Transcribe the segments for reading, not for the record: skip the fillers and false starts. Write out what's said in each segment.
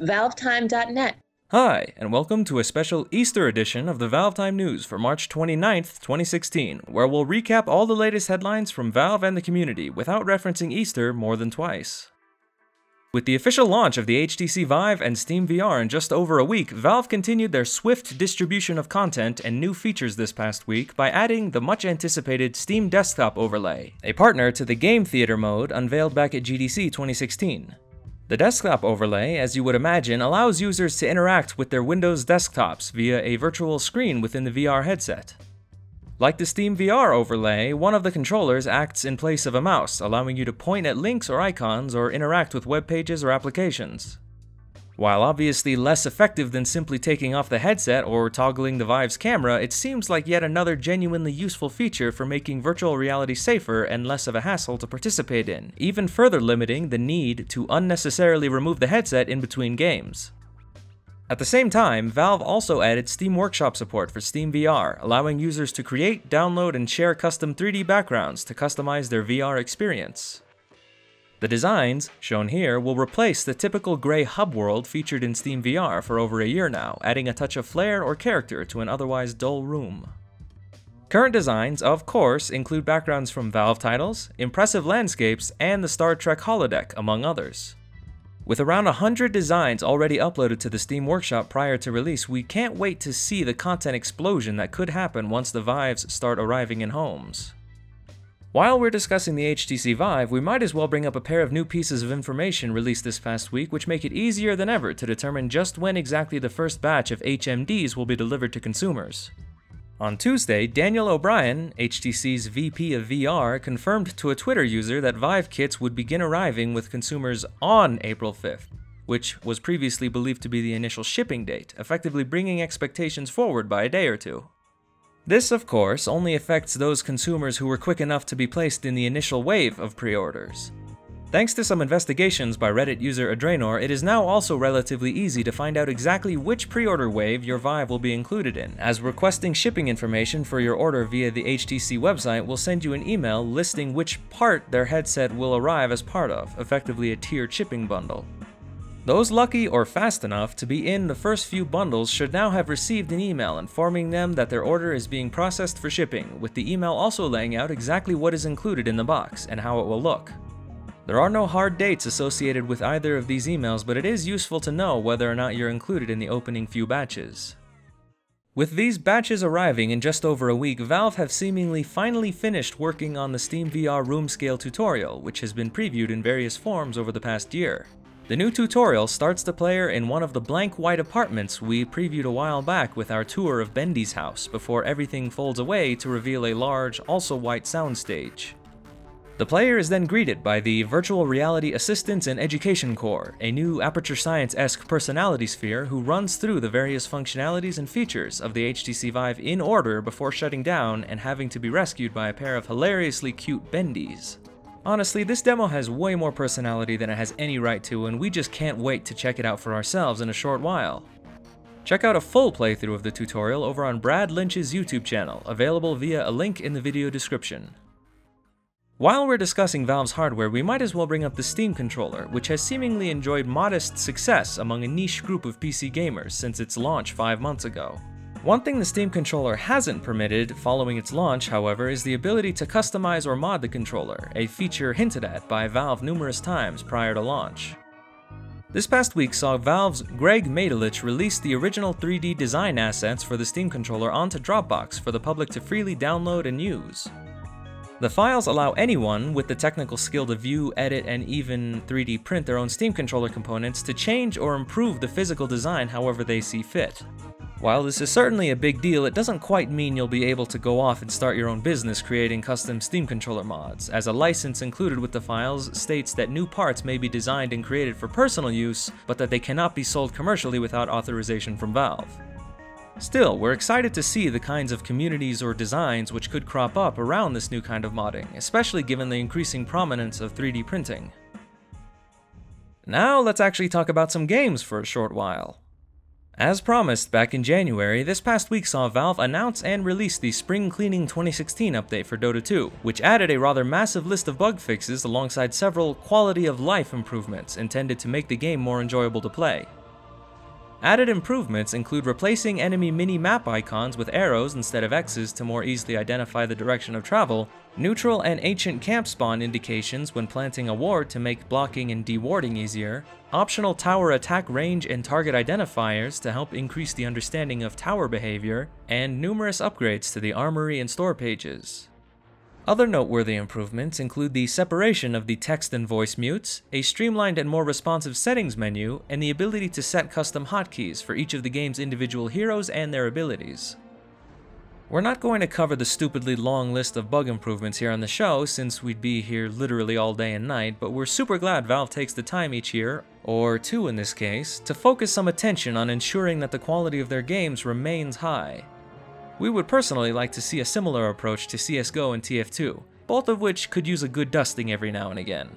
ValveTime.net. Hi, and welcome to a special Easter edition of the ValveTime News for March 29th, 2016, where we'll recap all the latest headlines from Valve and the community without referencing Easter more than twice. With the official launch of the HTC Vive and SteamVR in just over a week, Valve continued their swift distribution of content and new features this past week by adding the much-anticipated Steam Desktop overlay, a partner to the Game Theater mode unveiled back at GDC 2016. The desktop overlay, as you would imagine, allows users to interact with their Windows desktops via a virtual screen within the VR headset. Like the SteamVR overlay, one of the controllers acts in place of a mouse, allowing you to point at links or icons or interact with web pages or applications. While obviously less effective than simply taking off the headset or toggling the Vive's camera, it seems like yet another genuinely useful feature for making virtual reality safer and less of a hassle to participate in, even further limiting the need to unnecessarily remove the headset in between games. At the same time, Valve also added Steam Workshop support for SteamVR, allowing users to create, download, and share custom 3D backgrounds to customize their VR experience. The designs, shown here, will replace the typical gray hub world featured in SteamVR for over a year now, adding a touch of flair or character to an otherwise dull room. Current designs, of course, include backgrounds from Valve titles, impressive landscapes, and the Star Trek holodeck, among others. With around 100 designs already uploaded to the Steam Workshop prior to release, we can't wait to see the content explosion that could happen once the Vives start arriving in homes. While we're discussing the HTC Vive, we might as well bring up a pair of new pieces of information released this past week which make it easier than ever to determine just when exactly the first batch of HMDs will be delivered to consumers. On Tuesday, Daniel O'Brien, HTC's VP of VR, confirmed to a Twitter user that Vive kits would begin arriving with consumers on April 5th, which was previously believed to be the initial shipping date, effectively bringing expectations forward by a day or two. This, of course, only affects those consumers who were quick enough to be placed in the initial wave of pre-orders. Thanks to some investigations by Reddit user Adrenor, it is now also relatively easy to find out exactly which pre-order wave your Vive will be included in, as requesting shipping information for your order via the HTC website will send you an email listing which part their headset will arrive as part of, effectively a tiered shipping bundle. Those lucky or fast enough to be in the first few bundles should now have received an email informing them that their order is being processed for shipping, with the email also laying out exactly what is included in the box and how it will look. There are no hard dates associated with either of these emails, but it is useful to know whether or not you're included in the opening few batches. With these batches arriving in just over a week, Valve have seemingly finally finished working on the SteamVR room scale tutorial, which has been previewed in various forms over the past year. The new tutorial starts the player in one of the blank white apartments we previewed a while back with our tour of Bendy's house, before everything folds away to reveal a large, also white soundstage. The player is then greeted by the Virtual Reality Assistance and Education Core, a new Aperture Science-esque personality sphere who runs through the various functionalities and features of the HTC Vive in order before shutting down and having to be rescued by a pair of hilariously cute Bendys. Honestly, this demo has way more personality than it has any right to, and we just can't wait to check it out for ourselves in a short while. Check out a full playthrough of the tutorial over on Brad Lynch's YouTube channel, available via a link in the video description. While we're discussing Valve's hardware, we might as well bring up the Steam controller, which has seemingly enjoyed modest success among a niche group of PC gamers since its launch 5 months ago. One thing the Steam controller hasn't permitted following its launch, however, is the ability to customize or mod the controller, a feature hinted at by Valve numerous times prior to launch. This past week saw Valve's Greg Matalich release the original 3D design assets for the Steam controller onto Dropbox for the public to freely download and use. The files allow anyone with the technical skill to view, edit, and even 3D print their own Steam controller components to change or improve the physical design however they see fit. While this is certainly a big deal, it doesn't quite mean you'll be able to go off and start your own business creating custom Steam controller mods, as a license included with the files states that new parts may be designed and created for personal use, but that they cannot be sold commercially without authorization from Valve. Still, we're excited to see the kinds of communities or designs which could crop up around this new kind of modding, especially given the increasing prominence of 3D printing. Now let's actually talk about some games for a short while. As promised back in January, this past week saw Valve announce and release the Spring Cleaning 2016 update for Dota 2, which added a rather massive list of bug fixes alongside several quality of life improvements intended to make the game more enjoyable to play. Added improvements include replacing enemy mini-map icons with arrows instead of X's to more easily identify the direction of travel, neutral and ancient camp spawn indications when planting a ward to make blocking and dewarding easier, optional tower attack range and target identifiers to help increase the understanding of tower behavior, and numerous upgrades to the armory and store pages. Other noteworthy improvements include the separation of the text and voice mutes, a streamlined and more responsive settings menu, and the ability to set custom hotkeys for each of the game's individual heroes and their abilities. We're not going to cover the stupidly long list of bug improvements here on the show since we'd be here literally all day and night, but we're super glad Valve takes the time each year, or two in this case, to focus some attention on ensuring that the quality of their games remains high. We would personally like to see a similar approach to CSGO and TF2, both of which could use a good dusting every now and again.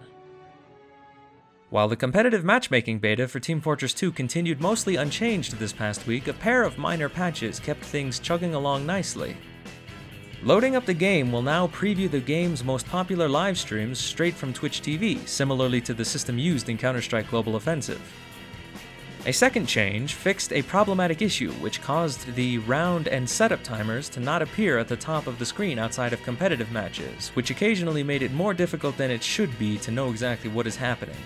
While the competitive matchmaking beta for Team Fortress 2 continued mostly unchanged this past week, a pair of minor patches kept things chugging along nicely. Loading up the game will now preview the game's most popular live streams straight from Twitch TV, similarly to the system used in Counter-Strike Global Offensive. A second change fixed a problematic issue which caused the round and setup timers to not appear at the top of the screen outside of competitive matches, which occasionally made it more difficult than it should be to know exactly what is happening.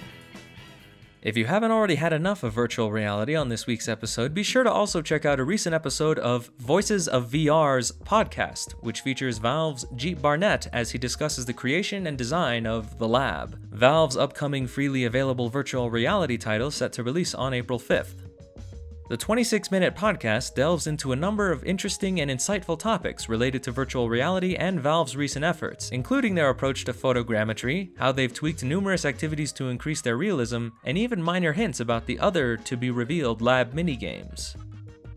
If you haven't already had enough of virtual reality on this week's episode, be sure to also check out a recent episode of VoicesOfVR's podcast, which features Valve's Barnett as he discusses the creation and design of The Lab, Valve's upcoming freely available virtual reality title set to release on April 5th. The 26-minute podcast delves into a number of interesting and insightful topics related to virtual reality and Valve's recent efforts, including their approach to photogrammetry, how they've tweaked numerous activities to increase their realism, and even minor hints about the other to-be-revealed lab minigames.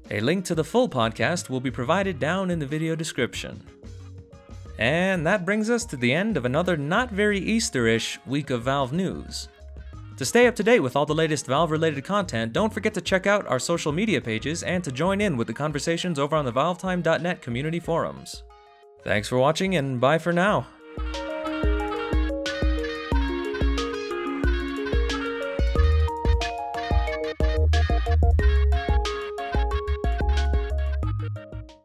A link to the full podcast will be provided down in the video description. And that brings us to the end of another not very Easter-ish week of Valve news. To stay up to date with all the latest Valve-related content, don't forget to check out our social media pages and to join in with the conversations over on the ValveTime.net community forums. Thanks for watching and bye for now.